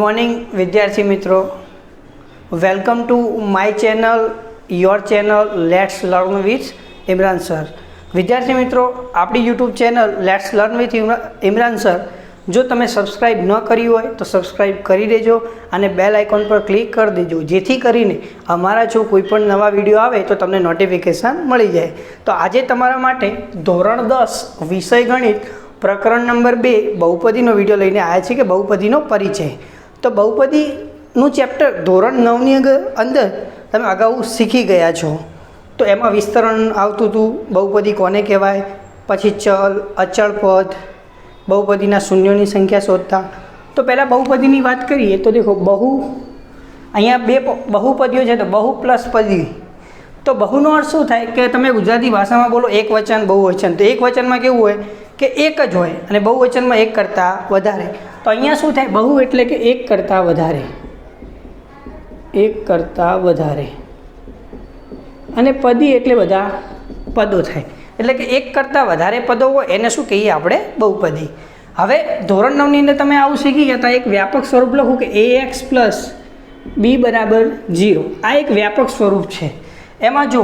Morning विद्यार्थी मित्रों, welcome to my channel your channel let's learn with Imran sir. विद्यार्थी मित्रों, आपणी YouTube channel let's learn with Imran sir जो तमे सब्सक्राइब न करी होय तो सब्सक्राइब करी देजो અને બેલ આઇકોન પર ક્લિક કરી દેજો, જેથી કરીને અમારા જો કોઈ પણ નવા વિડીયો આવે તો તમને નોટિફિકેશન મળી જાય। તો આજે તમારા માટે ધોરણ 10 વિષય ગણિત પ્રકરણ નંબર 2 બહુપદીનો વિડીયો લઈને આવ્યા છે કે બહુપદીનો પરિચય। तो बहुपदीનું चैप्टर ધોરણ 9 अंदर તમે અગાઉ શીખી ગયા છો। તો એમાં વિસ્તરણ આવતું હતું, બહુપદી કોને કહેવાય, પછી ચલ અચળ પદ, बहुपदीना शून्यों संख्या शोधता। तो पहला बहुपदीनी बात करिए तो देखो बहु अहींया बे बहुपदीओ है तो बहु प्लस पदी। तो बहुनो अर्थ शुं थाय के तमे गुजराती भाषा में बोलो एक वचन बहुवचन। तो एक वचन में केवुं होय के एक ज होय अने बहुवचन में एक करता वधारे। तो अहींया शुं थाय बहु एटले के एक करता वधारे, एक करता वधारे अने पदी एटले बधा पदों थाय એટલે કે એક કરતાં વધારે પદો હોય એને શું કહીએ આપણે બહુપદી। હવે ધોરણ 9 ની અંદર તમે આવું શીખી ગયા હતા, એક વ્યાપક સ્વરૂપ લખું કે ax + b = 0। આ એક વ્યાપક સ્વરૂપ છે। એમાં જો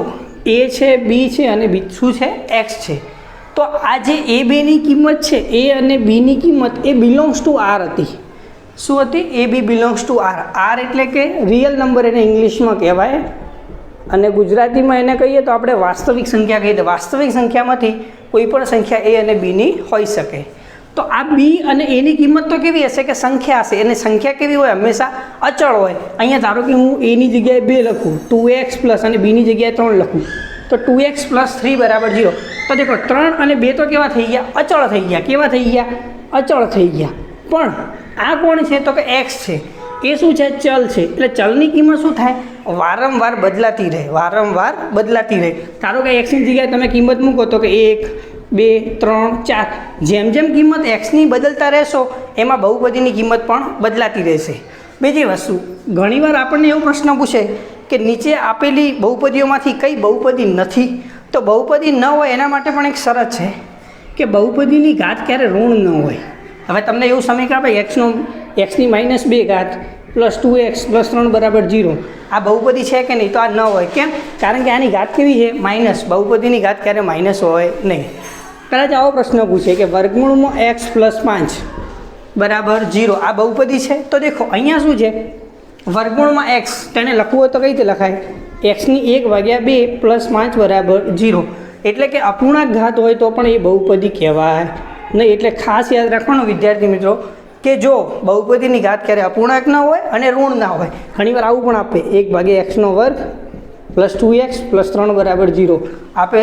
a છે, b છે અને b શું છે x છે। તો આ જે a b ની કિંમત છે, a અને b ની કિંમત એ બિલોંગ્સ ટુ r હતી। શું હતી? a b belongs to r। r એટલે કે રિયલ નંબર એને ઇંગ્લિશમાં કહેવાય અને ગુજરાતીમાં એને કહીએ તો આપણે વાસ્તવિક સંખ્યા કહીએ। તો વાસ્તવિક સંખ્યામાંથી કોઈ પણ સંખ્યા a અને b ની હોઈ શકે। તો આ b અને a ની કિંમત તો કેવી હશે કે સંખ્યા હશે, અને સંખ્યા કેવી હોય? હંમેશા અચળ હોય। અહીંયા ધારો કે હું a ની જગ્યાએ 2 લખું, 2x પ્લસ અને b ની જગ્યાએ 3 લખું તો 2x + 3 = 0। તો દેખો 3 અને 2 તો કેવા થઈ ગયા? અચળ થઈ ગયા। કેવા થઈ ગયા? અચળ થઈ ગયા। પણ આ કોણ છે? તો કે x છે। એ શું છે? ચલ છે। એટલે ચલની કિંમત શું થાય? વારંવાર બદલાતી રહે, વારંવાર બદલાતી રહે। ધારો કે એક્સની જગ્યાએ તમે કિંમત મૂકો તો કે 1 2 3 4, જેમ જેમ કિંમત એક્સની બદલતા રહેશો એમાં બહુપદીની કિંમત પણ બદલાતી રહેશે। બીજી વસ્તુ, ઘણીવાર આપણને એવો પ્રશ્ન પૂછે કે નીચે આપેલી બહુપદીઓમાંથી કઈ બહુપદી નથી? તો બહુપદી ન હોય એના માટે પણ એક શરત છે કે બહુપદીની ઘાત ક્યારે ઋણ ન હોય। હવે તમને એવું સમીકરણ આપે એક્સની -2 ઘાત + 2x + 3 = 0। આ બહુપદી છે કે નહીં? તો આ ન હોય। કેમ? કારણ કે આની ઘાત કેવી છે? માઇનસ। બહુપદીની ઘાત ક્યારે માઇનસ હોય નહીં। કદાચ આવો પ્રશ્ન પૂછે કે વર્ગમૂળમાં x + 5 = 0, આ બહુપદી છે? તો દેખો અહીંયા શું છે? વર્ગમૂળમાં x તેને લખવું હોય તો કઈ રીતે લખાય? x² + 5 = 0। એટલે કે અપૂર્ણાંક ઘાત હોય તો પણ એ બહુપદી કહેવાય નહીં। એટલે ખાસ યાદ રાખવાનું વિદ્યાર્થી મિત્રો કે જો બહુપદીની ઘાત ક્યારે અપૂર્ણાંક ના હોય અને ઋણ ના હોય। ઘણીવાર આવું પણ આપે 1/x² + 2x + 3 = 0 આપે।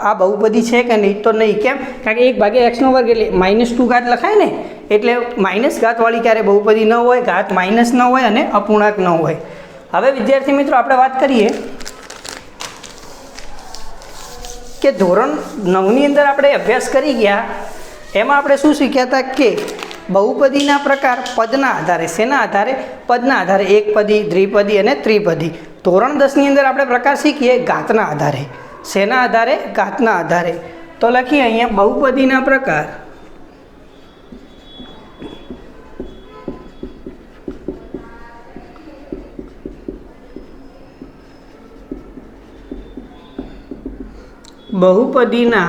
આ બહુપદી છે કે નહીં? તો નહીં। કેમ? કારણ કે 1/x² એટલે -2 ઘાત લખાય ને, એટલે માઇનસ ઘાતવાળી ક્યારે બહુપદી ન હોય, ઘાત માઇનસ ન હોય અને અપૂર્ણાંક ન હોય। હવે વિદ્યાર્થી મિત્રો આપણે વાત કરીએ કે ધોરણ 9 ની અંદર આપણે અભ્યાસ કરી ગયા, એમાં આપણે શું શીખ્યા હતા કે बहुपदीना प्रकार पदना आधारे, सेना आधारे? पदना आधारे एकपदी, द्विपदी और त्रिपदी। धोरण 10 ની અંદર આપણે प्रकार શીખીએ घातना आधारे। सेना आधारे? घातना आधारे। तो लखीए अहींया बहुपदीना प्रकार बहुपदीना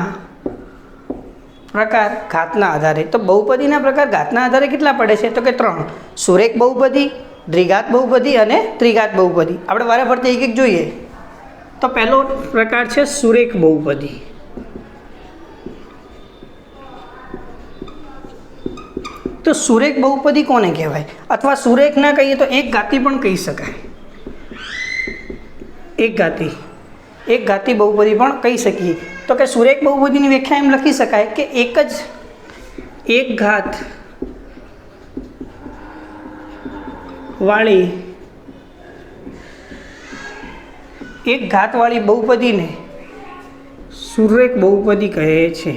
प्रकार घातना आधारे। तो बहुपदीना प्रकार घातना आधारे केटला पड़े छे? तो के 3। सुरेख बहुपदी, द्विघात बहुपदी और त्रिघात बहुपदी। आपणे वारे फरते एक एक जोईए। तो पहलो प्रकार है सुरेख बहुपदी। तो सुरेख बहुपदी कोने कहेवाय? अथवा सुरेख ना कहीए तो एक घाती पण कही शकाय। एक घाती बहुपदी पण कही सकीए। तो कि सुरेख बहुपदीनी व्याख्या एम लखी शकाय कि एक घात वाली बहुपदी ने सुरेख बहुपदी कहे छे।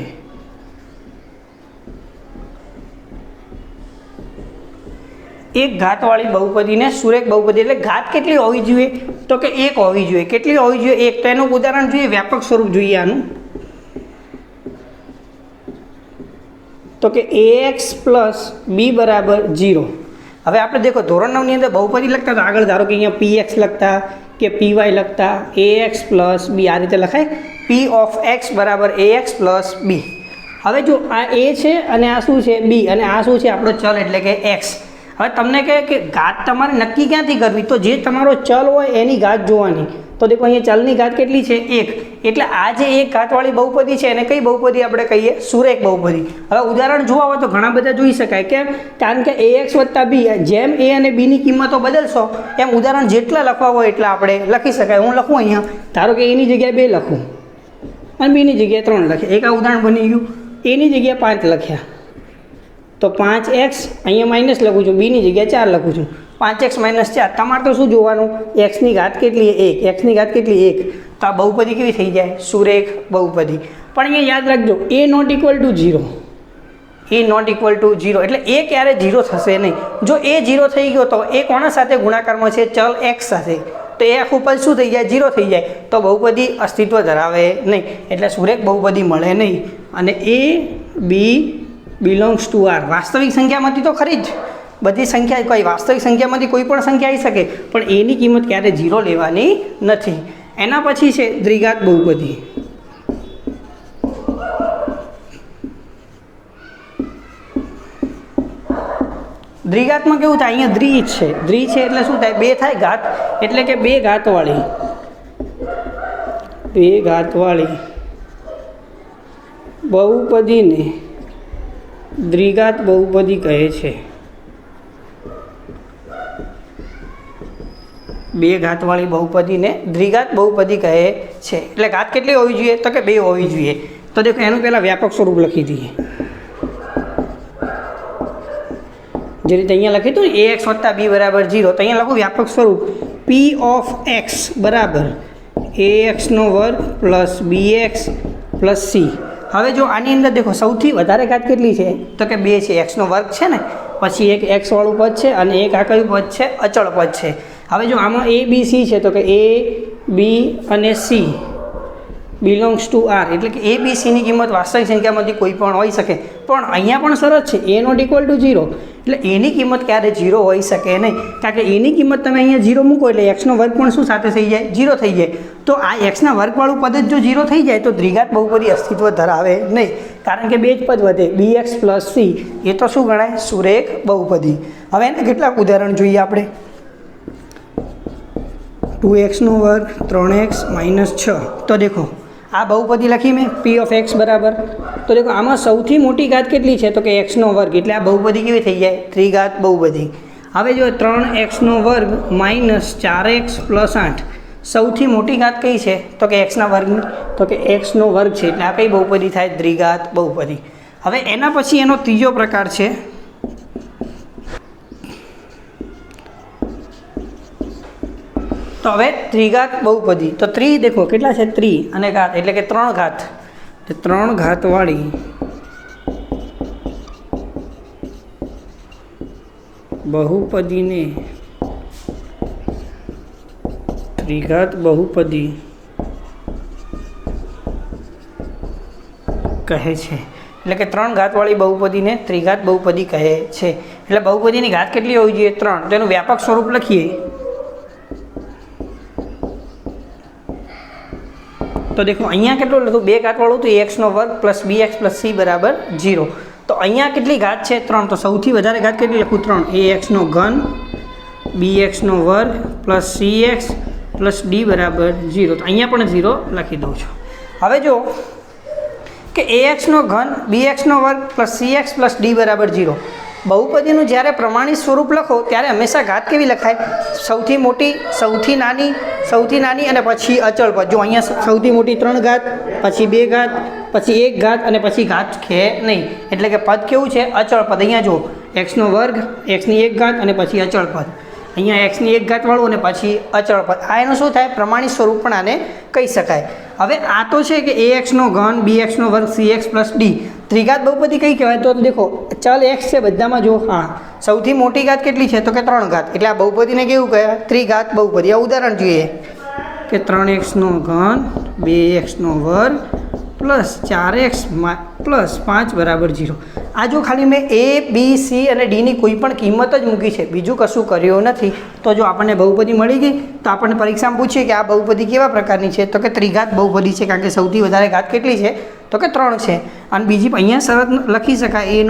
एक घात वाली बहुपदी ने सुरेख बहुपदी। એટલે ઘાત કેટલી હોવી જોઈએ? તો કે 1 હોવી જોઈએ। કેટલી હોવી જોઈએ? 1। તો એનું ઉદાહરણ જોઈએ, વ્યાપક સ્વરૂપ જોઈએ આનું। તો કે ax + b = 0। હવે આપણે દેખો ધોરણ 9 ની અંદર બહુપદી લખતા તો આગળ ધારો કે અહીંયા px લખતા કે py લખતા ax + b આ રીતે લખાય p of x બરાબર ax + b। હવે જો આ a છે અને આ શું છે b અને આ શું છે આપણો ચલ એટલે કે x। હવે તમને કહે કે ઘાત તમારે નક્કી ક્યાંથી કરવી, તો જે તમારો ચલ હોય એની ઘાત જોવાની। તો દેખો અહીંયા ચલની ઘાત કેટલી છે 1, એટલે આ જે એક ઘાતવાળી બહુપદી છે એને કઈ બહુપદી આપણે કહીએ સુરેખ બહુપદી। હવે ઉદાહરણ જોવા હોય તો ઘણા બધા જોઈ શકાય, કેમ? કારણ કે ax + b જેમ a અને b ની કિંમતો બદલશો એમ ઉદાહરણ જેટલા લખવા હોય એટલા આપણે લખી શકાય। હું લખું અહીંયા, ધારો કે a ની જગ્યાએ 2 લખું અને b ની જગ્યાએ 3 લખે, એક આ ઉદાહરણ બની ગયું। a ની જગ્યાએ 5 લખ્યા તો 5x અહીંયા માઇનસ લખું છું, b ની જગ્યાએ 4 લખું છું, 5x - 4। તમારે તો શું જોવાનું, x ની ઘાત કેટલી 1, x ની ઘાત કેટલી 1, તો આ બહુપદી કેવી થઈ જાય સુરેખ બહુપદી। પણ અહીંયા યાદ રાખજો a ≠ 0, a ≠ 0 એટલે a ક્યારે 0 થશે નહીં। જો a 0 થઈ ગયો તો એ કોના સાથે ગુણાકારમાં છે, ચલ x સાથે, તો એ આખું પદ શું થઈ જાય 0 થઈ જાય, તો બહુપદી અસ્તિત્વ ધરાવે નહીં, એટલે સુરેખ બહુપદી મળે નહીં। અને a b belongs to r વાસ્તવિક સંખ્યામાંથી તો ખરી જ, બધી સંખ્યા કોઈ વાસ્તવિક સંખ્યામાંથી કોઈ પણ સંખ્યા આવી શકે, પણ એની કિંમત ક્યારે 0 લેવાની નથી। એના પછી છે દ્વિઘાત બહુપદી। દ્વિઘાતમાં કેવું થાય, અહીંયા દ્વિ છે, દ્વિ છે એટલે શું થાય 2 થાય ઘાત, એટલે કે 2 ઘાતવાળી બહુપદીને દ્વિઘાત બહુપદી કહે છે। 2 ઘાતવાળી બહુપદીને દ્વિઘાત બહુપદી કહે છે। એટલે ઘાત કેટલી હોવી જોઈએ, તો કે 2 હોવી જોઈએ। તો દેખો એનું પહેલાં વ્યાપક સ્વરૂપ લખી દઈએ, જે રીતે અહીંયા લખ્યું હતું ax + b બરાબર 0, તો અહીંયા લખું વ્યાપક સ્વરૂપ p of x બરાબર ax² + bx + c। હવે જો આની અંદર દેખો સૌથી વધારે ઘાત કેટલી છે, તો કે 2 છે, x² છે ને, પછી એક x વાળું પદ છે અને એક આ કયું પદ છે, અચળ પદ છે। હવે જો આમાં a b c છે તો કે a b અને c બિલોંગ્સ ટુ r, એટલે કે a b c ની કિંમત વાસ્તવિક સંખ્યામાંથી કોઈ પણ હોઈ શકે। પણ અહીંયા પણ શરત છે a ≠ 0, એટલે એની કિંમત ક્યારે 0 હોઈ શકે નહીં, કારણ કે એની કિંમત તમે અહીંયા 0 મૂકો એટલે x² પણ શું સાથે થઈ જાય 0 થઈ જાય। તો આ x² વાળું પદ જ જો 0 થઈ જાય તો દ્વિઘાત બહુપદી અસ્તિત્વ ધરાવે નહીં, કારણ કે 2 જ પદ વધે bx + c, એ તો શું ગણાય સુરેખ બહુપદી। હવે એના કેટલાક ઉદાહરણ જોઈએ આપણે। 2x² 3x - 6, તો દેખો આ બહુપદી લખી મેં p of x બરાબર, તો દેખો આમાં સૌથી મોટી ઘાત કેટલી છે, તો કે x², એટલે આ બહુપદી કેવી થઈ જાય ત્રિઘાત બહુપદી। હવે જો 3x² - 4x + 8 સૌથી મોટી ઘાત કઈ છે, તો કે x², તો કે x² છે, એટલે આ કઈ બહુપદી થાય દ્વિઘાત બહુપદી। હવે એના પછી એનો ત્રીજો પ્રકાર છે તો હવે ત્રિઘાત બહુપદી। તો દેખો કેટલા છે 3 અને ઘાત એટલે કે 3 ઘાત, 3 ઘાતવાળી બહુપદીને ત્રિઘાત બહુપદી કહે છે। એટલે કે 3 ઘાતવાળી બહુપદીને ત્રિઘાત બહુપદી કહે છે। એટલે બહુપદીની ઘાત કેટલી હોવી જોઈએ 3, તેનું વ્યાપક સ્વરૂપ લખીએ તો દેખો અહીંયા કેટલું લખું 2 ઘાતવાળું તો ax² + bx + c બરાબર 0। તો અહીંયા કેટલી ઘાત છે 3, તો સૌથી વધારે ઘાત કેટલી લખું 3, ax³ bx² + cx + d બરાબર 0, તો અહીંયા પણ 0 લખી દઉં છું। હવે જો કે ax³ bx² + cx + d બરાબર 0, બહુપદીનું જ્યારે પ્રમાણિત સ્વરૂપ લખો ત્યારે હંમેશા ઘાત કેવી લખાય, સૌથી મોટી, સૌથી નાની અને પછી અચળ પદ। જો અહીંયા સૌથી મોટી 3 ઘાત, પછી 2 ઘાત, પછી 1 ઘાત અને પછી ઘાત છે નહીં, એટલે કે પદ કેવું છે અચળ પદ। અહીંયા જો x² x ની 1 ઘાત અને પછી અચળ પદ, અહીંયા x ની 1 ઘાત વાળું અને પછી અચળ પદ, આ એનું શું થાય પ્રમાણિત સ્વરૂપ પણ આને કહી શકાય। હવે આ તો છે કે ax³ bx² cx + d ત્રિઘાત બહુપદી કઈ કહેવાય, તો દેખો ચલ x છે બધામાં, જો હા સૌથી મોટી ઘાત કેટલી છે, તો કે 3 ઘાત, એટલે આ બહુપદીને કેવું કહેવાય ત્રિઘાત બહુપદી। આ ઉદાહરણ જોઈએ કે 3x³ 2x² + 4x + 5 બરાબર 0, આ જો ખાલી મેં A, B, C અને D ની કોઈ પણ કિંમત જ મૂકી છે, બીજું કશું કર્યું નથી, તો જો આપણને બહુપદી મળી ગઈ. તો આપણને પરીક્ષામાં પૂછીએ કે આ બહુપદી કેવા પ્રકારની છે, તો કે ત્રિઘાત બહુપદી છે, કારણ કે સૌથી વધારે ઘાત કેટલી છે, તો કે 3 છે. અને બીજી અહીંયા શરત લખી શકાય A ≠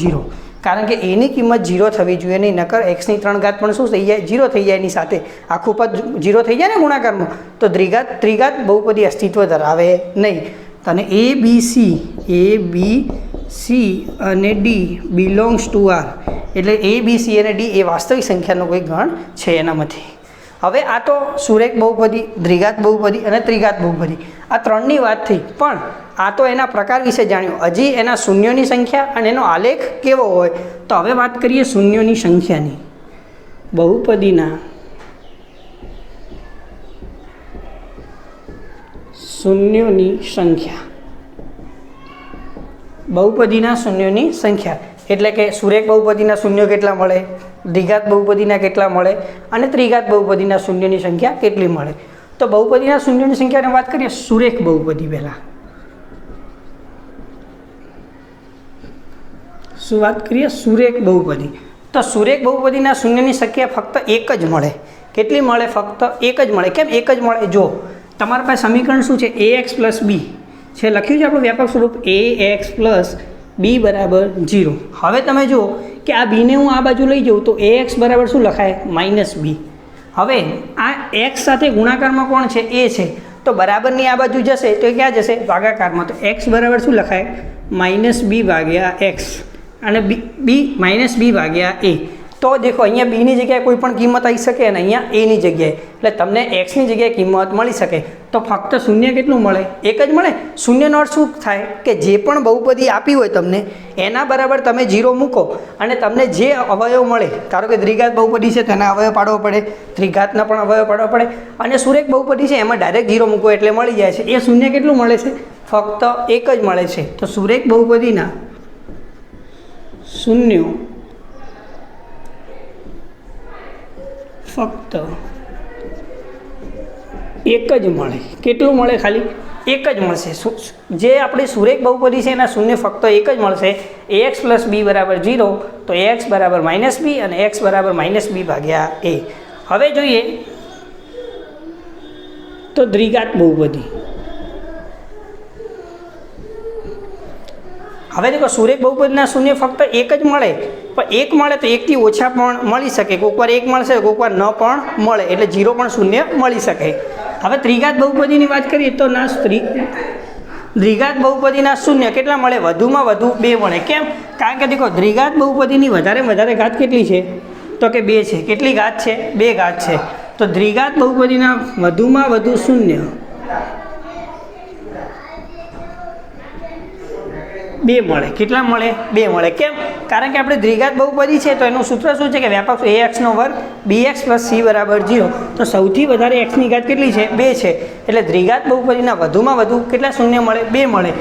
0, કારણ કે એની કિંમત 0 થવી જોઈએ નહીં, નકર x ની 3 ઘાત પણ શું થઈ જાય, 0 થઈ જાય. એની સાથે આખું પદ 0 થઈ જાય ને ગુણાકારમાં, તો ત્રિઘાત બહુપદી અસ્તિત્વ ધરાવે નહીં. અને A, B, C અને D બિલોંગ્સ ટુ R, એટલે A, B, C અને D એ વાસ્તવિક સંખ્યાનો કોઈ ગણ છે એનામાંથી. હવે આ તો સુરેખ બહુપદી, દ્વિઘાત બહુપદી અને ત્રિઘાત બહુપદી, આ ત્રણની વાત થઈ. પણ આ તો એના પ્રકાર વિશે જાણ્યું. હજી એના શૂન્યોની સંખ્યા અને એનો આલેખ કેવો હોય, તો હવે વાત કરીએ શૂન્યોની સંખ્યાની. બહુપદીના શૂન્યોની સંખ્યા, બહુપદીના શૂન્યોની સંખ્યા એટલે કે સુરેખ બહુપદીના શૂન્યો કેટલા મળે, દ્વિઘાત બહુપદીના કેટલા મળે અને ત્રિઘાત બહુપદીના શૂન્યોની સંખ્યા કેટલી મળે. તો બહુપદીના શૂન્યોની સંખ્યાની વાત કરીએ સુરેખ બહુપદી પહેલાં. શું વાત કરીએ? સુરેખ બહુપદી. તો સુરેખ બહુપદીના શૂન્યની સંખ્યા ફક્ત એક જ મળે. કેટલી મળે? ફક્ત એક જ મળે. કેમ એક જ મળે? જો તમારા પાસે સમીકરણ શું છે, ax પ્લસ b છે, લખ્યું છે આપણું વ્યાપક સ્વરૂપ ax પ્લસ b બરાબર 0. હવે તમે જુઓ કે આ બીને હું આ બાજુ લઈ જાઉં તો ax બરાબર શું લખાય? -b. હવે આ x સાથે ગુણાકારમાં કોણ છે? a છે, તો બરાબરની આ બાજુ જશે તો એ ક્યાં જશે? ભાગાકારમાં. તો x બરાબર શું લખાય? -b ભાગ્યા x અને b -b ભાગ્યા a. તો દેખો અહીંયા બીની જગ્યાએ કોઈ પણ કિંમત આવી શકે અને અહીંયા એની જગ્યાએ, એટલે તમને એક્સની જગ્યાએ કિંમત મળી શકે. તો ફક્ત શૂન્ય કેટલું મળે? એક જ મળે. શૂન્યનો અર્થ શું થાય કે જે પણ બહુપદી આપી હોય તમને એના બરાબર તમે 0 મૂકો અને તમને જે અવયવ મળે, ધારો કે દ્વિઘાત બહુપદી છે તેના અવયવ પાડવો પડે, ત્રિઘાતના પણ અવયવ પાડવા પડે, અને સુરેખ બહુપદી છે એમાં ડાયરેક્ટ 0 મૂકો એટલે મળી જાય છે. એ શૂન્ય કેટલું મળે છે? ફક્ત એક જ મળે છે. તો સુરેખ બહુપદીના શૂન્યો ફક્ત એક જ મળે. કેટલું મળે? ખાલી એક જ મળશે. જે આપણી સુરેખ બહુપદી છે એના શૂન્ય ફક્ત એક જ મળશે. ax પ્લસ b બરાબર 0, તો ax બરાબર -b અને x બરાબર -b ભાગ્યા a. હવે જોઈએ તો દ્વિઘાત બહુપદી. હવે દેખો સુરેખ બહુપદીના શૂન્ય ફક્ત એક જ મળે, પણ એક મળે તો એકથી ઓછા પણ મળી શકે, કોઈક વાર એક મળશે, કોઈક વાર ન પણ મળે, એટલે 0 પણ શૂન્ય મળી શકે. હવે ત્રિઘાત બહુપદીની વાત કરીએ તો દ્વિઘાત બહુપદીના શૂન્ય કેટલા મળે? વધુમાં વધુ 2 મળે. કેમ? કારણ કે દેખો દ્વિઘાત બહુપદીની વધારે ઘાત કેટલી છે, તો કે 2 છે. કેટલી ઘાત છે? 2 ઘાત છે. તો દ્વિઘાત બહુપદીના વધુમાં વધુ શૂન્ય 2 મળે. કેટલા મળે? 2 મળે. કેમ? કારણ કે આપણે દ્વિઘાત બહુપદી છે તો એનું સૂત્ર શું છે કે વ્યાપક ax² bx + c બરાબર 0. તો સૌથી વધારે x ની ઘાત કેટલી છે? 2 છે. એટલે દ્વિઘાત બહુપદીના વધુમાં વધુ કેટલા શૂન્ય મળે? 2 મળે.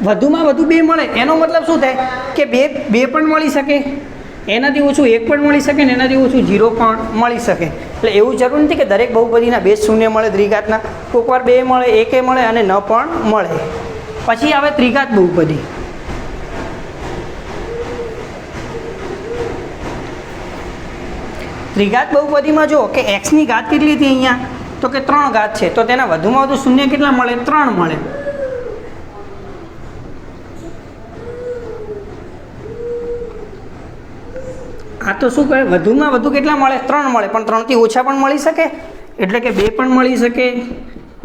વધુમાં વધુ 2 મળે એનો મતલબ શું થાય કે 2 પણ મળી શકે, એનાથી ઓછું 1 પણ મળી શકે ને એનાથી ઓછું 0 પણ મળી શકે. એટલે એવું જરૂર નથી કે દરેક બહુપદીના 2 શૂન્ય મળે દ્વિઘાતના. કોઈક વાર 2 મળે, 1 મળે અને ન પણ મળે. પછી આવે ત્રિઘાત બહુપદી. ત્રિઘાત બહુપદીમાં જો કે x ની ઘાત કેટલી હતી અહીંયા, તો કે 3 ઘાત છે, તો તેના વધુમાં વધુ શૂન્ય કેટલા મળે? 3 મળે. આ તો શું કહે? વધુમાં વધુ કેટલા મળે? 3 મળે. પણ 3 થી ઓછા પણ મળી શકે, એટલે કે 2 પણ મળી શકે,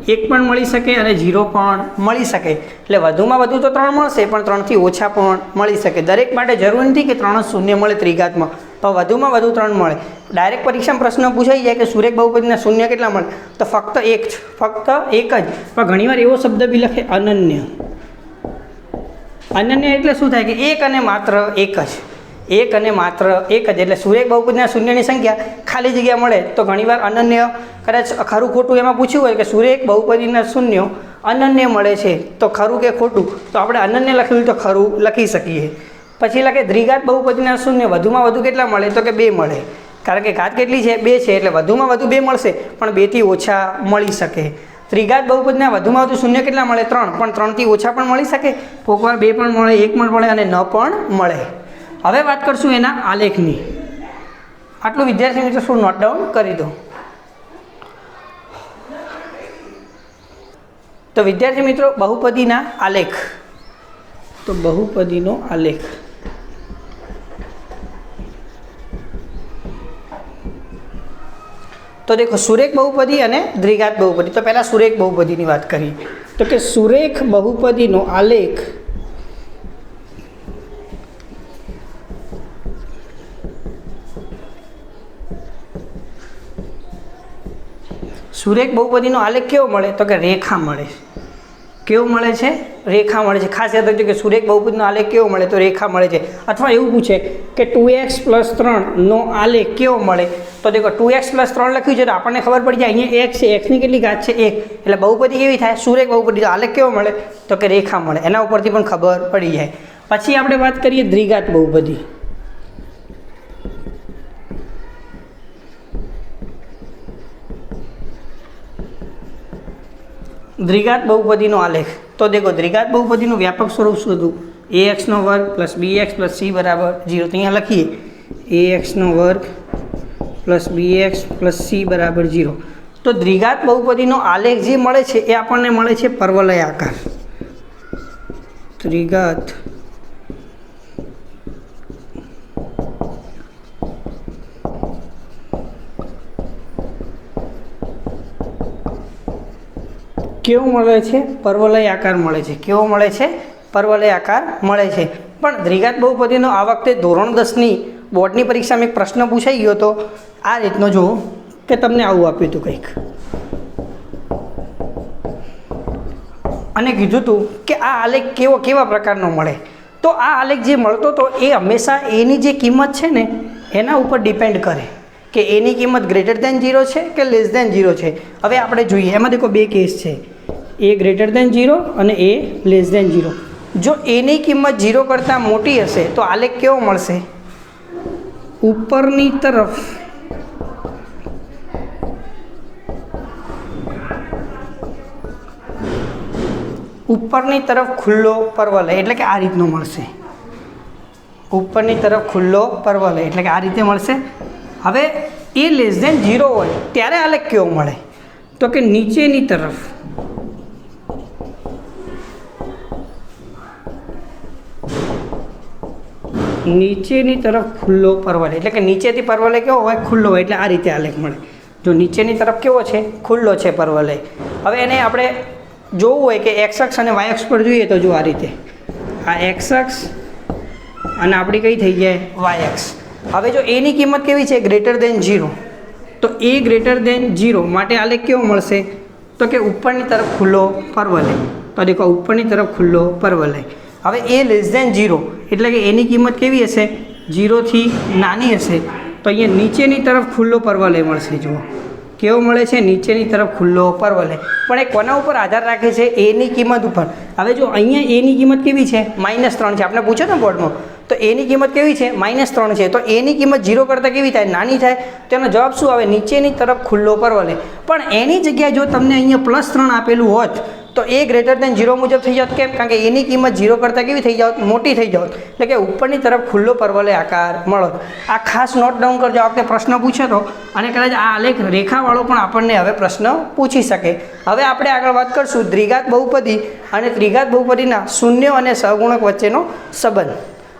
1 પણ મળી શકે અને 0 પણ મળી શકે. એટલે વધુમાં વધુ તો 3 મળશે, પણ 3 થી ઓછા પણ મળી શકે. દરેક માટે જરૂરી નથી કે 3 જ શૂન્ય મળે ત્રિઘાતમાં, તો વધુમાં વધુ 3 મળે. ડાયરેક્ટ પરીક્ષામાં પ્રશ્ન પૂછાઈ જાય કે સુરેખ બહુપદીના શૂન્ય કેટલા મળે, તો ફક્ત એક જ. પણ ઘણીવાર એવો શબ્દ બી લખે અનન્ય. અનન્ય એટલે શું થાય કે એક અને માત્ર એક જ. એક અને માત્ર એક જ. એટલે સુરેખ બહુપદીના શૂન્યની સંખ્યા ખાલી જગ્યા મળે તો ઘણીવાર અનન્ય, કદાચ ખરું ખોટું એમાં પૂછ્યું હોય કે સુરેખ બહુપદીના શૂન્યો અનન્ય મળે છે, તો ખરું કે ખોટું, તો આપણે અનન્ય લખ્યું તો ખરું લખી શકીએ. પછી લખે દ્વિઘાત બહુપદીના શૂન્ય વધુમાં વધુ કેટલા મળે, તો કે 2 મળે. કારણ કે ઘાત કેટલી છે? 2 છે. એટલે વધુમાં વધુ 2 મળશે, પણ 2 થી ઓછા મળી શકે. ત્રિઘાત બહુપદીના વધુમાં વધુ શૂન્ય કેટલા મળે? 3, પણ 3થી ઓછા પણ મળી શકે, કોઈક વાર 2 પણ મળે, 1 પણ મળે અને ન પણ મળે. હવે વાત કરશું એના આલેખની. આટલું વિદ્યાર્થી મિત્રો શું નોટ ડાઉન કરી દો. તો વિદ્યાર્થી મિત્રો બહુપદીના આલેખ. તો બહુપદીનો આલેખ તો દેખો સુરેખ બહુપદી અને દ્વિઘાત બહુપદી. તો પહેલાં સુરેખ બહુપદીની વાત કરીએ. તો કે સુરેખ બહુપદીનો આલેખ સુરેખ બહુપદીનો આલેખ કેવો મળે? તો કે રેખા મળે. કેવો મળે છે? રેખા મળે છે. ખાસ યાદ રાખજો કે સુરેખ બહુપદીનો આલેખ કેવો મળે? તો રેખા મળે છે. અથવા એવું પૂછે કે 2x + 3નો આલેખ કેવો મળે? તો દેખો 2x + 3 લખ્યું છે તો આપણને ખબર પડી જાય અહીંયા x છે, xની કેટલી ઘાત છે? 1. એટલે બહુપદી કેવી થાય? સુરેખ બહુપદીનો આલેખ કેવો મળે? તો કે રેખા મળે. એના ઉપરથી પણ ખબર પડી જાય. પછી આપણે વાત કરીએ દ્વિઘાત બહુપદી. દ્વિઘાત બહુપદીનો આલેખ. તો દેખો દ્વિઘાત બહુપદીનું વ્યાપક સ્વરૂપ શું હતું? ax² + bx + c = 0. તો અહીંયા લખીએ ax² + bx + c = 0. તો દ્વિઘાત બહુપદીનો આલેખ જે મળે છે એ આપણને મળે છે પરવલય આકાર. દ્વિઘાત કેવું મળે છે? પરવલય આકાર મળે છે. કેવો મળે છે? પરવલય આકાર મળે છે. પણ દ્વિઘાત બહુપદીનો આ વખતે ધોરણ 10ની બોર્ડની પરીક્ષામાં એક પ્રશ્ન પૂછાઈ ગયો હતો આ રીતનો. જુઓ કે તમને આવું આપ્યું હતું કંઈક અને કીધું હતું કે આ આલેખ કેવા પ્રકારનો મળે. તો આ આલેખ જે મળતો હતો એ હંમેશા એની જે કિંમત છે ને એના ઉપર ડિપેન્ડ કરે કે એની કિંમત >0 છે કે <0 છે. હવે આપણે જોઈએ એમાં દેખો બે કેસ છે, a >0 અને a <0. જો એની કિંમત 0 કરતાં મોટી હશે તો આલેખ કેવો મળશે? ઉપરની તરફ ખુલ્લો પરવલય, એટલે કે આ રીતનો મળશે. ઉપરની તરફ ખુલ્લો પરવલય એટલે કે આ રીતે મળશે. હવે એ <0 હોય ત્યારે આલેખ કેવો મળે? તો કે નીચેની તરફ ખુલ્લો પરવલય એટલે કે નીચેથી પરવલય કેવો હોય? ખુલ્લો હોય. એટલે આ રીતે આલેખ મળે. જો નીચેની તરફ કેવો છે? ખુલ્લો છે પરવલય. હવે એને આપણે જોવું હોય કે x અક્ષ અને y અક્ષ પર જોઈએ તો જો આ રીતે આ x અક્ષ અને આપણી કઈ થઈ જાય? y અક્ષ. હવે જો એની કિંમત કેવી છે? >0. તો a >0 માટે આલેખ કેવો મળશે? તો કે ઉપરની તરફ ખુલ્લો પરવલય. તો દેખો ઉપરની તરફ ખુલ્લો પરવલય. હવે a <0 એટલે કે એની કિંમત કેવી હશે? 0 થી નાની હશે. તો અહીંયા નીચેની તરફ ખુલ્લો પરવલય મળશે. જુઓ કેવો મળે છે? નીચેની તરફ ખુલ્લો પરવલય. પણ એ કોના ઉપર આધાર રાખે છે? એની કિંમત ઉપર. હવે જો અહીંયા એની કિંમત કેવી છે? -3 છે. આપણે પૂછો ને બોર્ડમાં. તો એની કિંમત કેવી છે? -3 છે. તો એની કિંમત 0 કરતાં કેવી થાય? નાની થાય. તો એનો જવાબ શું આવે? નીચેની તરફ ખુલ્લો પરવલય. પણ એની જગ્યાએ જો તમને અહીંયા +3 આપેલું હોત તો a >0 મુજબ થઈ જાત. કેમ? કારણ કે એની કિંમત 0 કરતાં કેવી થઈ જાત? મોટી થઈ જાત. એટલે કે ઉપરની તરફ ખુલ્લો પરવલય આકાર મળો. આ ખાસ નોટ ડાઉન કરજો. આ વખતે પ્રશ્ન પૂછ્યો હતો અને કદાચ આ આલેખ રેખાવાળો પણ આપણને હવે પ્રશ્ન પૂછી શકે. હવે આપણે આગળ વાત કરશું દ્વિઘાત બહુપદી અને ત્રિઘાત બહુપદીના શૂન્ય અને સહગુણક વચ્ચેનો સંબંધ.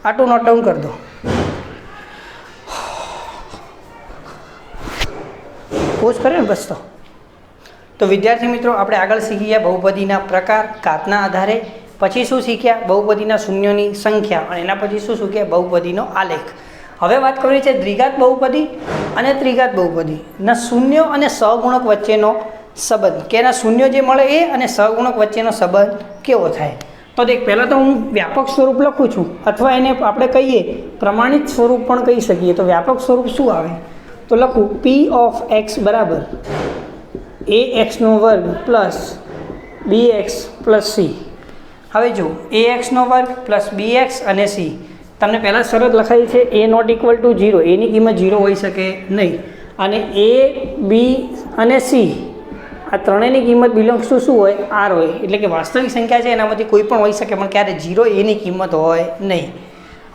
આટલું નોટ ડાઉન કરી દો. પોઝ કરે ને બસ. તો વિદ્યાર્થી મિત્રો આપણે આગળ શીખી ગયા બહુપદીના પ્રકાર ઘાતના આધારે. પછી શું શીખ્યા? બહુપદીના શૂન્યોની સંખ્યા. અને એના પછી શું શીખ્યા? બહુપદીનો આલેખ. હવે વાત કરવી છે દ્વિઘાત બહુપદી અને ત્રિઘાત બહુપદીના શૂન્યો અને સહગુણક વચ્ચેનો સંબંધ. કે એના શૂન્યો જે મળે એ અને સહગુણક વચ્ચેનો સંબંધ કેવો થાય? તો દેખ પહેલાં તો હું વ્યાપક સ્વરૂપ લખું છું અથવા એને આપણે કહીએ પ્રમાણિત સ્વરૂપ પણ કહી શકીએ. તો વ્યાપક સ્વરૂપ શું આવે? તો લખું p of x બરાબર ax² + bx + c. હવે જો ax² + bx અને c તમને પહેલાં શરત લખાઈ છે a ≠ 0. એની કિંમત 0 હોઈ શકે નહીં. અને a b અને c આ ત્રણેયની કિંમત બિલોંગ્સ ટુ શું હોય? આર હોય. એટલે કે વાસ્તવિક સંખ્યા છે એનામાંથી કોઈ પણ હોઈ શકે, પણ ક્યારે 0 એની કિંમત હોય નહીં.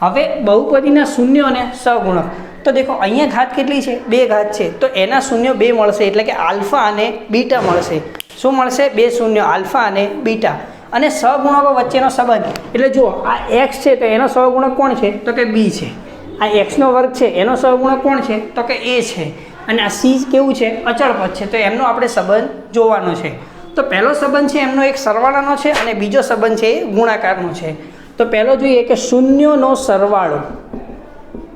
હવે બહુપદીના શૂન્ય અને સહગુણક, તો દેખો અહીંયા ઘાત કેટલી છે? 2 ઘાત છે, તો એના શૂન્ય 2 મળશે, એટલે કે આલ્ફા અને બીટા મળશે. શું મળશે? 2 શૂન્ય, આલ્ફા અને બીટા. અને સહગુણકો વચ્ચેનો સંબંધ, એટલે જુઓ આ એક્સ છે તો એનો સહગુણક કોણ છે? તો કે બી છે. આ એક્સનો વર્ગ છે એનો સહગુણક કોણ છે? તો કે એ છે. અને આ સી કેવું છે? અચળ પદ છે. તો એમનો આપણે સંબંધ જોવાનો છે. તો પહેલો સંબંધ છે એમનો એક સરવાળાનો છે અને બીજો સંબંધ છે એ ગુણાકારનો છે. તો પહેલો જોઈએ કે શૂન્યનો સરવાળો.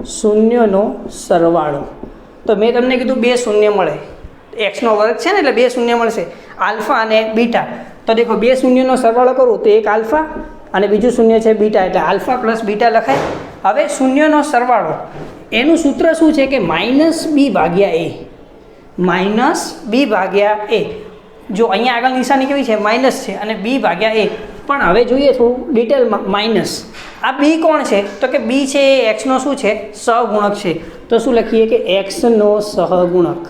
શૂન્યનો સરવાળો, તો મેં તમને કીધું 2 શૂન્ય મળે, એક્સનો વર્ગ છે ને એટલે 2 શૂન્ય મળશે, આલ્ફા અને બીટા. તો દેખો 2 શૂન્યનો સરવાળો કરું તો એક આલ્ફા અને બીજું શૂન્ય છે બીટા, એટલે આલ્ફા પ્લસ બીટા લખાય. હવે શૂન્યનો સરવાળો એનું સૂત્ર શું છે કે -b ભાગ્યા a. -b ભાગ્યા a. જો અહીંયા આગળ નિશાની કેવી છે? માઇનસ છે અને b ભાગ્યા a. પણ હવે જોઈએ થોડું ડિટેલમાં. માઇનસ આ બી કોણ છે? તો કે બી છે એ એક્સનો શું છે? સહગુણક છે. તો શું લખીએ કે એક્સનો સહગુણક.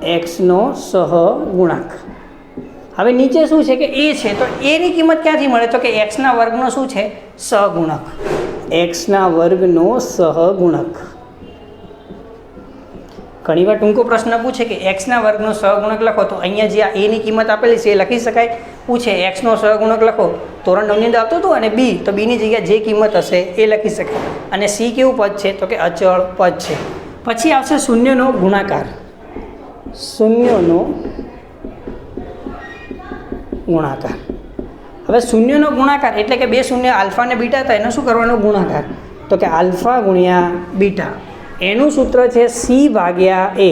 એક્સનો સહગુણક. હવે નીચે શું છે કે એ છે, તો એની કિંમત ક્યાંથી મળે? તો કે એક્સના વર્ગનો શું છે? સહગુણક. એક્સના વર્ગનો સહગુણક. ઘણીવાર ટૂંકો પ્રશ્ન પૂછે કે એક્સના વર્ગનો સહગુણક લખો, તો અહીંયા જે આ એની કિંમત આપેલી છે એ લખી શકાય. પૂછે એક્સનો સહગુણક લખો, ધોરણ 9ની અંદર આવતું હતું, અને બી, તો બીની જગ્યાએ જે કિંમત હશે એ લખી શકાય. અને સી કેવું પદ છે? તો કે અચળ પદ છે. પછી આવશે શૂન્યનો ગુણાકાર. શૂન્યનો ગુણાકાર. હવે શૂન્યનો ગુણાકાર એટલે કે 2 શૂન્ય આલ્ફા અને બીટા હતા, એનો શું કરવાનો? ગુણાકાર. તો કે આલ્ફા ગુણ્યા બીટા. એનું સૂત્ર છે સી ભાગ્યા એ.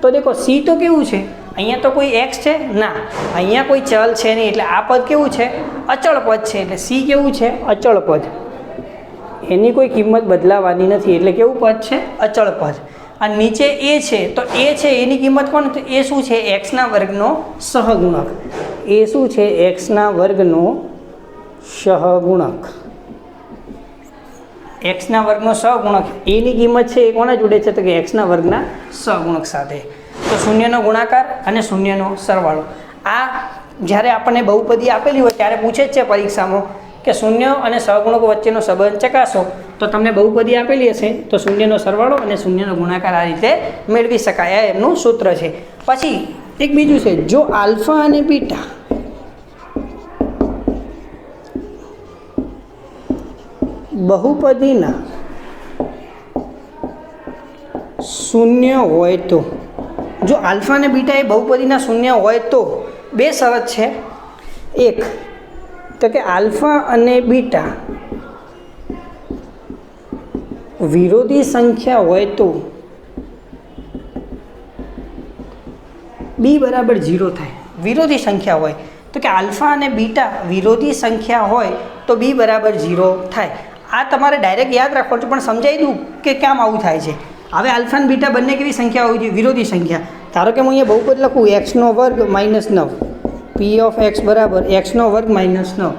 તો દેખો સી તો કેવું છે? અહીંયા તો કોઈ એક્સ છે ના, અહીંયા કોઈ ચલ છે નહીં, એટલે આ પદ કેવું છે? અચળ પદ છે. એટલે સી કેવું છે? અચળ પદ. એની કોઈ કિંમત બદલાવાની નથી, એટલે કેવું પદ છે? અચળ પદ. અને નીચે એ છે, તો એ છે એની કિંમત કોણ? તો એ શું છે? એક્સના વર્ગનો સહગુણક. એ શું છે? એક્સના વર્ગનો સહગુણક. એક્સના વર્ગનો સહગુણક. એની કિંમત છે એ કોના જોડે છે? તો કે એક્સના વર્ગના સહગુણક સાથે. તો શૂન્યનો ગુણાકાર અને શૂન્યનો સરવાળો. આ જ્યારે આપણને બહુપદી આપેલી હોય ત્યારે પૂછે જ છે પરીક્ષામાં કે શૂન્ય અને સહગુણકો વચ્ચેનો સંબંધ ચકાસો. તો તમને બહુપદી આપેલી હશે તો શૂન્યનો સરવાળો અને શૂન્યનો ગુણાકાર આ રીતે મેળવી શકાય. આ એમનું સૂત્ર છે. પછી એક બીજું છે, જો આલ્ફા અને બીટા બહુપદીના શૂન્ય હોય તો, જો આલ્ફા અને બીટા એ બહુપદીના શૂન્ય હોય તો 2 શરત છે. એક તો કે આલ્ફા અને બીટા વિરોધી સંખ્યા હોય તો બી બરાબર 0 થાય. વિરોધી સંખ્યા હોય તો કે આલ્ફા અને બીટા વિરોધી સંખ્યા હોય તો બી બરાબર 0 થાય. આ તમારે ડાયરેક્ટ યાદ રાખવાનું છે, પણ સમજાવી દઉં કે કેમ આવું થાય છે. હવે આલ્ફા અને બીટા બંને કેવી સંખ્યા હોવી જોઈએ? વિરોધી સંખ્યા. ધારો કે હું અહીંયા બહુપદ લખું એક્સનો વર્ગ -9, પી ઓફ એક્સ બરાબર એક્સનો વર્ગ -9.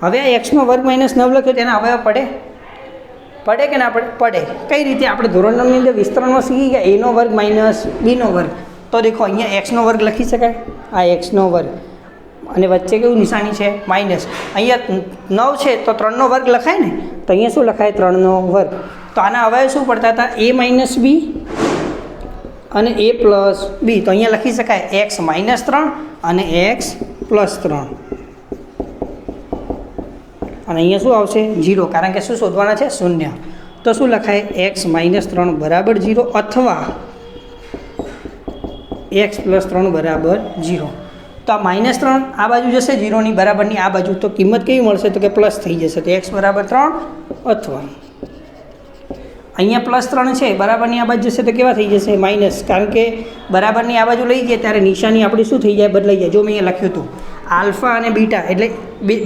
હવે આ એક્સનો વર્ગ -9 લખ્યો તેના અવયવ પડે? પડે કે ના પડે? પડે. કઈ રીતે? આપણે ધોરણ 9ની અંદર વિસ્તરણમાં શીખી ગયા એનો વર્ગ માઇનસ બીનો વર્ગ. તો દેખો અહીંયા એક્સનો વર્ગ લખી શકાય, આ એક્સનો વર્ગ, અને વચ્ચે કેવું નિશાની છે? માઇનસ. અહીંયા 9 છે તો 3નો વર્ગ લખાય ને, તો અહીંયા શું લખાય? 3નો વર્ગ. તો આના અવયવ શું પડતા હતા? a માઇનસ બી અને a પ્લસ બી. તો અહીંયા લખી શકાય x -3 અને x +3. અને અહીંયા શું આવશે? 0, કારણ કે શું શોધવાના છે? શૂન્ય. તો શું લખાય? x -3 બરાબર 0 અથવા x +3 બરાબર 0. તો આ -3 આ બાજુ જશે 0ની બરાબરની આ બાજુ, તો કિંમત કેવી મળશે? તો કે પ્લસ થઈ જશે. તો x બરાબર 3 અથવા અહીંયા +3 છે બરાબરની આ બાજુ જશે તો કેવા થઈ જશે? માઇનસ, કારણ કે બરાબરની આ બાજુ લઈ જાય ત્યારે નિશાની આપણી શું થઈ જાય? બદલાઈ જાય. જો મેં અહીંયા લખ્યું હતું આલ્ફા અને બીટા, એટલે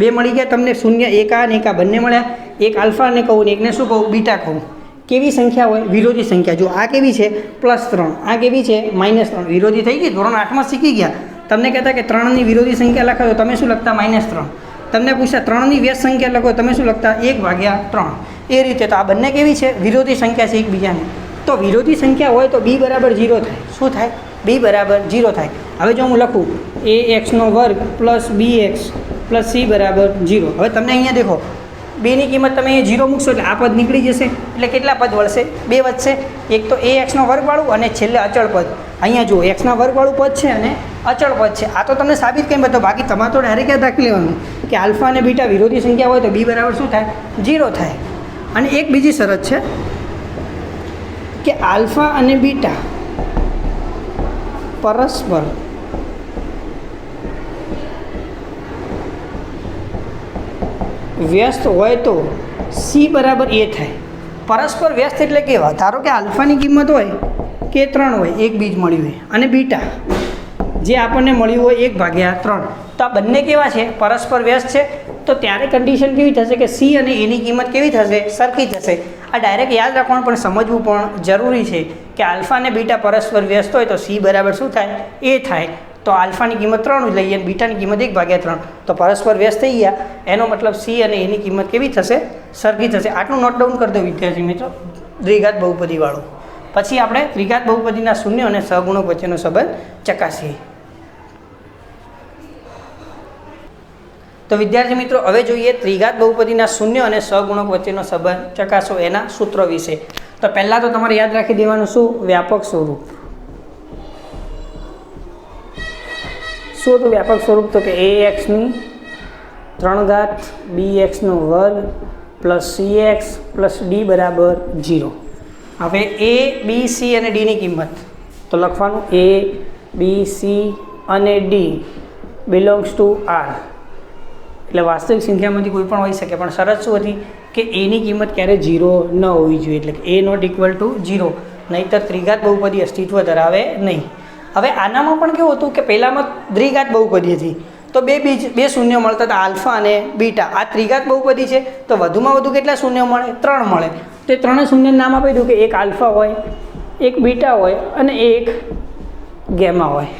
બે મળી ગયા તમને શૂન્ય. એક આ અને એક આ બંને મળ્યા. એક આલ્ફા ને કહું ને એકને શું કહું? બીટા કહું. કેવી સંખ્યા હોય? વિરોધી સંખ્યા. જો આ કેવી છે? +3, આ કેવી છે? -3. વિરોધી થઈ ગઈ. ધોરણ 8માં શીખી ગયા. તમને કહેતા કે 3ની વિરોધી સંખ્યા લખો તો તમે શું લખતા? -3. તમને પૂછ્યા 3ની વ્યસ્ત સંખ્યા લખો, તમે શું લખતા? 1/3. એ રીતે તો આ બંને કેવી છે? વિરોધી સંખ્યા છે એકબીજાની. તો વિરોધી સંખ્યા હોય તો બી બરાબર 0 થાય. શું થાય? બી બરાબર 0 થાય. હવે જો હું લખું એ એક્સનો વર્ગ પ્લસ બી એક્સ પ્લસ સી બરાબર 0. હવે તમને અહીંયા દેખો બેની કિંમત તમે અહીંયા 0 મૂકશો એટલે આ પદ નીકળી જશે. એટલે કેટલા પદ વળશે? 2 વધશે. એક તો એ એક્સનો વર્ગવાળું અને છેલ્લે અચળ પદ. અહીંયા જુઓ એક્સના વર્ગવાળું પદ છે અને અચળ પદ છે. આ તો તમને સાબિત કેમ બતાવો, બાકી તમારે તો ડાયરેક્ટ યાદ રાખી લેવાનું કે આલ્ફા અને બીટા વિરોધી સંખ્યા હોય તો બી બરાબર શું થાય? 0 થાય. અને એક બીજી શરત છે કે આલ્ફા અને બીટા પરસ્પર વ્યસ્ત હોય તો સી બરાબર એ થાય. પરસ્પર વ્યસ્ત એટલે કેવા? ધારો કે આલ્ફાની કિંમત હોય કે 3 હોય, એક બીજ મળ્યું હોય, અને બીટા જે આપણને મળ્યું હોય 1/3, તો આ બંને કેવા છે? પરસ્પર વ્યસ્ત છે. તો ત્યારે કન્ડિશન કેવી થશે કે સી અને એની કિંમત કેવી થશે? સરખી થશે. આ ડાયરેક્ટ યાદ રાખવાનું પણ સમજવું પણ જરૂરી છે કે આલ્ફા અને બીટા પરસ્પર વ્યસ્ત હોય તો સી બરાબર શું થાય? એ થાય. તો આલ્ફાની કિંમત 3 લઈએ અને બીટાની કિંમત 1/3, તો પરસ્પર વ્યસ્ત થઈ ગયા. એનો મતલબ સી અને એની કિંમત કેવી થશે? સરખી થશે. આટલું નોટ ડાઉન કરી દો વિદ્યાર્થી મિત્રો, દ્વિઘાત બહુપદીવાળું. પછી આપણે દ્વિઘાત બહુપદીના શૂન્ય અને સહગુણક વચ્ચેનો સંબંધ ચકાસીએ. તો વિદ્યાર્થી મિત્રો હવે જોઈએ ત્રિઘાત બહુપદીના શૂન્ય અને સહગુણક વચ્ચેનો સંબંધ ચકાસો એના સૂત્રો વિશે. તો પહેલાં તો તમારે યાદ રાખી દેવાનું શું? વ્યાપક સ્વરૂપ. શું હતું વ્યાપક સ્વરૂપ? તો કે એ એક્સની 3 ઘાત બી એક્સનો વર્ગ plus C x plus D બરાબર 0. હવે એ બી સી અને ડીની કિંમત તો લખવાનું એ બી સી અને ડી બિલોંગ્સ ટુ આર. એટલે વાસ્તવિક સંખ્યામાંથી કોઈ પણ હોઈ શકે, પણ શરત શું હતી કે એની કિંમત ક્યારે 0 ન હોવી જોઈએ, એટલે કે એ નોટ ઇક્વલ ટુ 0, નહીંતર ત્રિઘાત બહુપદી અસ્તિત્વ ધરાવે નહીં. હવે આનામાં પણ કેવું હતું કે પહેલાંમાં દ્વિઘાત બહુપદી હતી તો બે શૂન્ય મળતા હતા, આલ્ફા અને બીટા. આ ત્રિઘાત બહુપદી છે તો વધુમાં વધુ કેટલા શૂન્ય મળે? 3 મળે. તો એ 3 શૂન્યનું નામ આપી દઉં કે એક આલ્ફા હોય, એક બીટા હોય અને એક ગેમા હોય.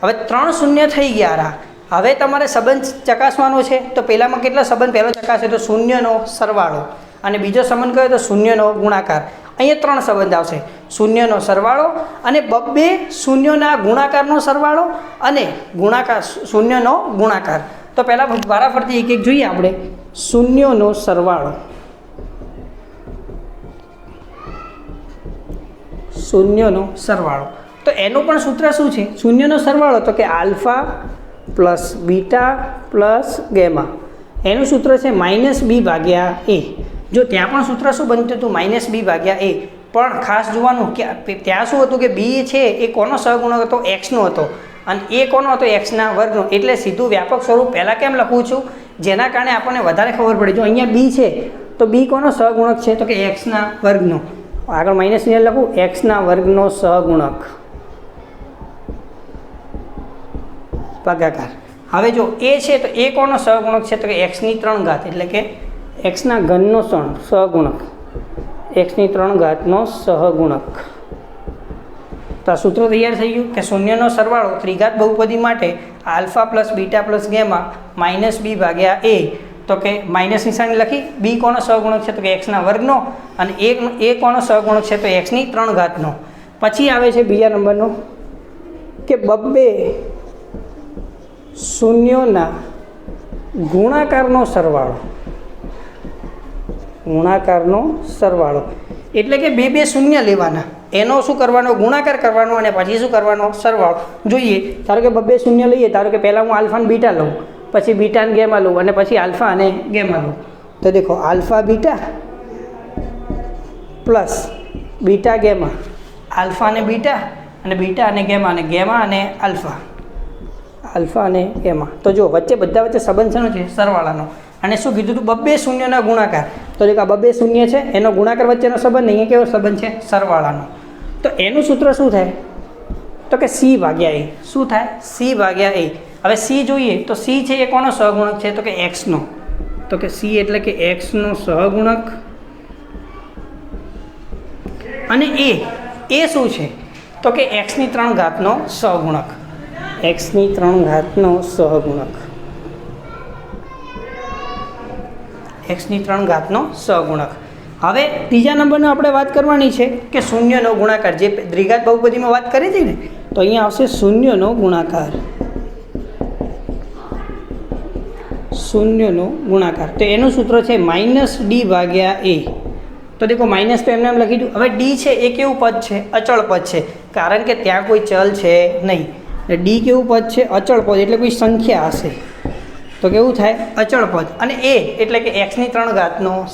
હવે 3 શૂન્ય થઈ ગયા. હવે તમારે સંબંધ ચકાસવાનો છે. તો પહેલામાં કેટલા સંબંધ પહેલો ચકાસે? તો શૂન્યનો સરવાળો, અને બીજો સંબંધ કયો? તો શૂન્યનો ગુણાકાર. અહીંયા 3 સંબંધ આવશે: શૂન્યનો સરવાળો અને બબ્બે શૂન્યોના ગુણાકારનો સરવાળો અને શૂન્યનો ગુણાકાર. તો પહેલાં વારાફરતી એક એક જોઈએ આપણે. શૂન્યોનો સરવાળો, શૂન્યનો સરવાળો. તો એનું પણ સૂત્ર શું છે? શૂન્યનો સરવાળો તો કે alpha plus beta plus gamma. એનું સૂત્ર છે -b/a. જો ત્યાં પણ સૂત્ર શું બનતું હતું? -b/a. પણ ખાસ જોવાનું કે ત્યાં શું હતું કે બી છે એ કોનો સહગુણક હતો? એક્સનો હતો. અને એ કોનો હતો? એક્સના વર્ગનો. એટલે સીધું વ્યાપક સ્વરૂપ પહેલાં કેમ લખું છું? જેના કારણે આપણને વધારે ખબર પડે. જો અહીંયા બી છે તો બી કોનો સહગુણક છે? તો કે એક્સના વર્ગનો. આગળ માઇનસ ને લખું, એક્સના વર્ગનો સહગુણક ભાગાકાર. હવે જો એ છે તો એ કોનો સહગુણક છે? તો કે એક્સની 3 ઘાત, એટલે કે એક્સના ઘનનો સહગુણક, એક્સની 3 ઘાતનો સહગુણક. તો આ સૂત્ર તૈયાર થઈ ગયું કે શૂન્યનો સરવાળો ત્રિઘાત બહુપદી માટે alpha plus beta plus gamma -b/a. તો કે માઇનસ નિશાની લખી. બી કોનો સહગુણક છે? તો કે એક્સના વર્ગનો. અને એ કોનો સહગુણક છે? તો એક્સની 3 ઘાતનો. પછી આવે છે બીજા નંબરનો કે બબ્બે શૂન્યોના ગુણાકારનો સરવાળો, ગુણાકારનો સરવાળો. એટલે કે બે શૂન્ય લેવાના, એનો શું કરવાનો? ગુણાકાર કરવાનો, અને પછી શું કરવાનો? સરવાળો. જોઈએ, ધારો કે બબ્બે શૂન્ય લઈએ. ધારો કે પહેલાં હું આલ્ફા અને બીટા લઉં, પછી બીટા અને ગેમા લઉં, અને પછી આલ્ફા અને ગેમા લઉં. તો દેખો, alpha beta plus beta gamma, alpha અને બીટા, અને બીટા અને ગેમા, અને ગેમા અને આલ્ફા, આલ્ફા અને ગેમા. તો જો વચ્ચે બધા વચ્ચે સંબંધ શેનો છે? સરવાળાનો. અને શું કીધું હતું? બબ્બે શૂન્યના ગુણાકાર. તો દેખો, આ બબ્બે શૂન્ય છે, એનો ગુણાકાર વચ્ચેનો સંબંધ. અહીંયા કેવો સંબંધ છે? સરવાળાનો. તો એનું સૂત્ર શું થાય? તો કે c/a. શું થાય? c/a. હવે સી જોઈએ તો સી છે એ કોનો સહગુણક છે? તો કે એક્સનો. તો કે સી એટલે કે એક્સનો સહગુણક. અને એ શું છે? તો કે એક્સની 3 ઘાતનો સહગુણક, એક્સની 3 ઘાતનો સહગુણક, એક્સની 3 ઘાતનો સહગુણક. હવે ત્રીજા નંબરનો આપણે વાત કરવાની છે કે શૂન્યનો ગુણાકાર. જે દ્વિઘાત બહુપદીમાં વાત કરી હતી ને, તો અહીંયા આવશે શૂન્યનો ગુણાકાર, શૂન્યનો ગુણાકાર. તો એનું સૂત્ર છે -d/a. તો દેખો માઇનસ તો એમને એમ લખી દઉં. હવે ડી છે એ કેવું પદ છે? અચળ પદ છે, કારણ કે ત્યાં કોઈ ચલ છે નહીં. ડી કેવું પદ છે? અચળ પદ, એટલે કોઈ સંખ્યા હશે તો કેવું થાય? અચળ પદ. અને એ એટલે કે x3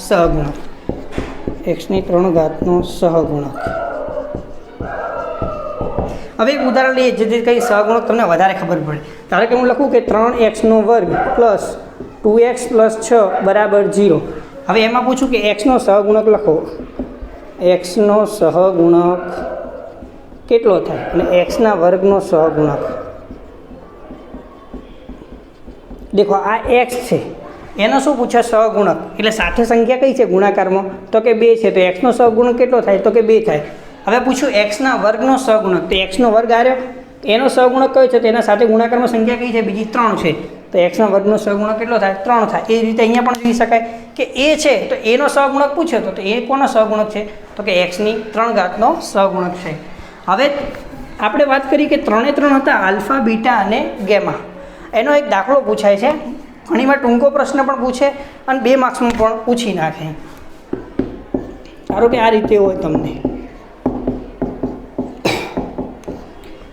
સહગુણક, x3 સહગુણક. હવે એક ઉદાહરણ લઈએ જેથી કંઈ સહગુણક તમને વધારે ખબર પડે. ધારો કે હું લખું કે 3x² + 2x + 6 = 0. હવે એમાં પૂછું કે એક્સનો સહગુણક લખો. એક્સનો સહગુણક કેટલો થાય? અને એક્સના વર્ગનો સહગુણક. દેખો આ એક્સ છે, એનો શું પૂછે? સહગુણક. એટલે સાથે સંખ્યા કઈ છે ગુણાકારમાં? તો કે 2 છે. તો એક્સનો સહગુણક કેટલો થાય? તો કે 2 થાય. હવે પૂછ્યું એક્સના વર્ગનો સહગુણક. તો એક્સનો વર્ગ આવ્યો, એનો સહગુણક કયો છે? તો એના સાથે ગુણાકારમાં સંખ્યા કઈ છે? બીજી 3 છે. તો એક્સના વર્ગનો સહગુણક કેટલો થાય? 3 થાય. એ રીતે અહીંયા પણ જોઈ શકાય કે એ છે તો એનો સહગુણક પૂછ્યો તો એ કોનો સહગુણક છે? તો કે x3 સહગુણક છે. હવે આપણે વાત કરી કે 3 હતા આલ્ફા, બીટા અને ગેમા. એનો એક દાખલો પૂછાય છે, ઘણીવાર ટૂંકો પ્રશ્ન પણ પૂછે અને 2 માર્ક્સમાં પણ પૂછી નાખે. ધારો કે આ રીતે હોય તમને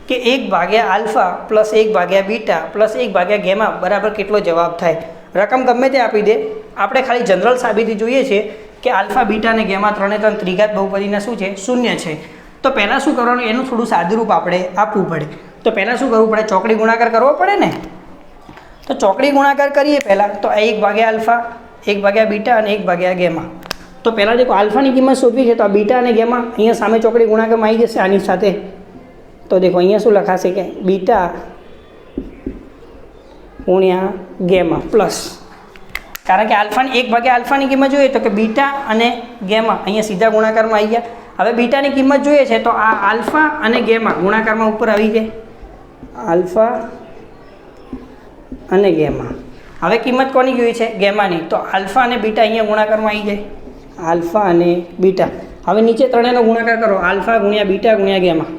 કે 1 આલ્ફા + 1 બીટા + 1 ગેમા બરાબર કેટલો જવાબ થાય? રકમ ગમે તે આપી દે, આપણે ખાલી જનરલ સાબિતી જોઈએ છે કે આલ્ફા, બીટા અને ગેમા 3 ત્રિઘાત બહુપદીના શું છે? 0 છે. તો પહેલાં શું કરવાનું? એનું થોડું સાદુરૂપ આપણે આપવું પડે. તો પહેલાં શું કરવું પડે? ચોકડી ગુણાકાર કરવો પડે ને. તો ચોકડી ગુણાકાર કરીએ પહેલાં. તો 1 આલ્ફા, 1 બીટા અને 1 ગેમા. તો પહેલાં જો આલ્ફાની કિંમત શોધવી છે તો આ બીટા અને ગેમા અહીંયા સામે ચોકડી ગુણાકારમાં આવી જશે આની સાથે. તો દેખો અહીંયા શું લખાશે કે બીટા ગુણ્યા ગેમા પ્લસ, કારણ કે આલ્ફાની 1 આલ્ફાની કિંમત જોઈએ તો કે બીટા અને ગેમા અહીંયા સીધા ગુણાકારમાં આવી ગયા. હવે બીટાની કિંમત જોઈએ છે તો આ આલ્ફા અને ગેમા ગુણાકારમાં ઉપર આવી જાય, આલ્ફા અને ગેમા. હવે કિંમત કોની જોઈએ છે? ગેમાની. તો આલ્ફા અને બીટા અહીંયા ગુણાકારમાં આવી જાય, આલ્ફા અને બીટા. હવે નીચે ત્રણેયનો ગુણાકાર કરો, આલ્ફા ગુણ્યા બીટા ગુણ્યા ગેમા,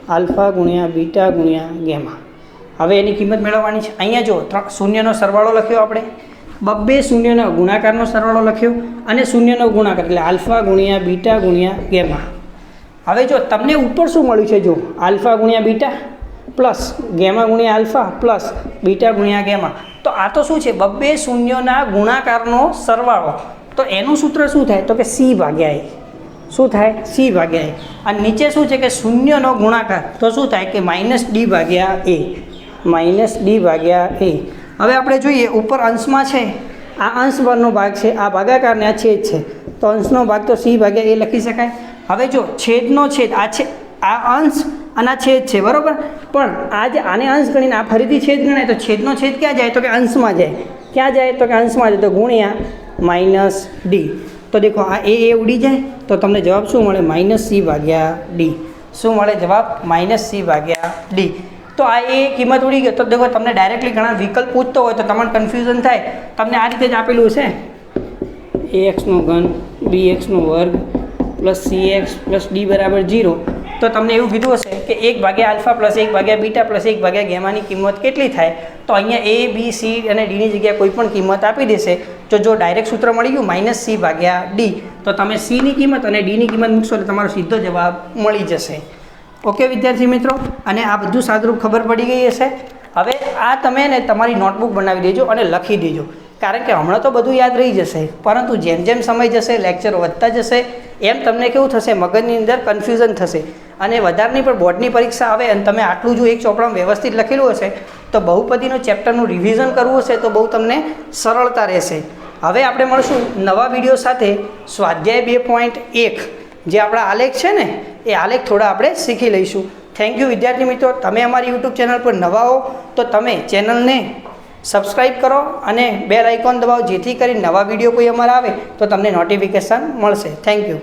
આલ્ફા ગુણ્યા બીટા ગુણ્યા ગેમા. હવે એની કિંમત મેળવવાની છે. અહીંયા જો શૂન્યનો સરવાળો લખ્યો આપણે, 2 શૂન્યનો ગુણાકારનો સરવાળો લખ્યો અને શૂન્યનો ગુણાકાર એટલે આલ્ફા ગુણ્યા બીટા ગુણ્યા ગેમા. હવે જો તમને ઉપર શું મળ્યું છે? જો આલ્ફા ગુણ્યા બીટા પ્લસ ગેમા ગુણ્યા આલ્ફા પ્લસ બીટા ગુણ્યા ગેમા. તો આ તો શું છે? 2 શૂન્યોના ગુણાકારનો સરવાળો. તો એનું સૂત્ર શું થાય? તો કે c/a. શું થાય? c/a. અને નીચે શું છે કે શૂન્યનો ગુણાકાર, તો શું થાય કે -d/a, -d/a. હવે આપણે જોઈએ ઉપર અંશમાં છે, આ અંશ પરનો ભાગ છે, આ ભાગાકારને આ છેદ છે, તો અંશનો ભાગ તો c/a લખી શકાય. હવે જો છેદનો છેદ આ છે, આ અંશ અને આ છેદ છે, બરાબર. પણ આ જે આને અંશ ગણીને આ ફરીથી છેદ ગણાય તો છેદનો છેદ ક્યાં જાય? તો કે અંશમાં જાય. ક્યાં જાય? તો કે અંશમાં જાય. તો ગુણ્યા -d. તો દેખો આ એ ઉડી જાય તો તમને જવાબ શું મળે? -c/d. શું મળે જવાબ? -c/d. તો આ એ કિંમત ઉડી ગઈ. તો દેખો તમને ડાયરેક્ટલી ઘણા વિકલ્પ પૂછતો હોય તો તમને કન્ફ્યુઝન થાય. તમને આ રીતે જ આપેલું છે ax3 bx² + cx + d = 0. તો તમને એવું કીધું હશે કે 1 આલ્ફા + 1 બીટા + 1 ગેમાની કિંમત કેટલી થાય? તો અહીંયા a, b, c અને d ની જગ્યાએ કોઈ પણ કિંમત આપી દેશે. તો જો ડાયરેક્ટ સૂત્ર મળી ગયું -c/d, તો તમે c ની કિંમત અને d ની કિંમત મૂકશો એટલે તમારો સીધો જવાબ મળી જશે. ઓકે વિદ્યાર્થી મિત્રો, અને આ બધું સાદુરૂપ ખબર પડી ગઈ હશે. હવે આ તમે ને તમારી નોટબુક બનાવી દેજો અને લખી દેજો, કારણ કે હમણાં તો બધું યાદ રહી જશે, પરંતુ જેમ જેમ સમય જશે, લેક્ચર વધતા જશે, એમ તમને કેવું થશે? મગજની અંદર કન્ફ્યુઝન થશે. અને વધારની પણ બોર્ડની પરીક્ષા આવે અને તમે આટલું જો એક ચોપડામાં વ્યવસ્થિત લખેલું હશે તો બહુપદીનું ચેપ્ટરનું રિવિઝન કરવું હશે તો બહુ તમને સરળતા રહેશે. હવે આપણે મળશું નવા વિડીયો સાથે. સ્વાધ્યાય 2.1 જે આપણા આલેખ છે ને, એ આલેખ થોડા આપણે શીખી લઈશું. થેન્ક યુ વિદ્યાર્થી મિત્રો. તમે અમારી યુટ્યુબ ચેનલ પર નવા હો તો તમે ચેનલને સબસ્ક્રાઈબ કરો અને બેલ આઇકોન દબાવો, જેથી કરી નવા વિડીયો કોઈ અમારા આવે તો તમને નોટિફિકેશન મળશે. Thank you.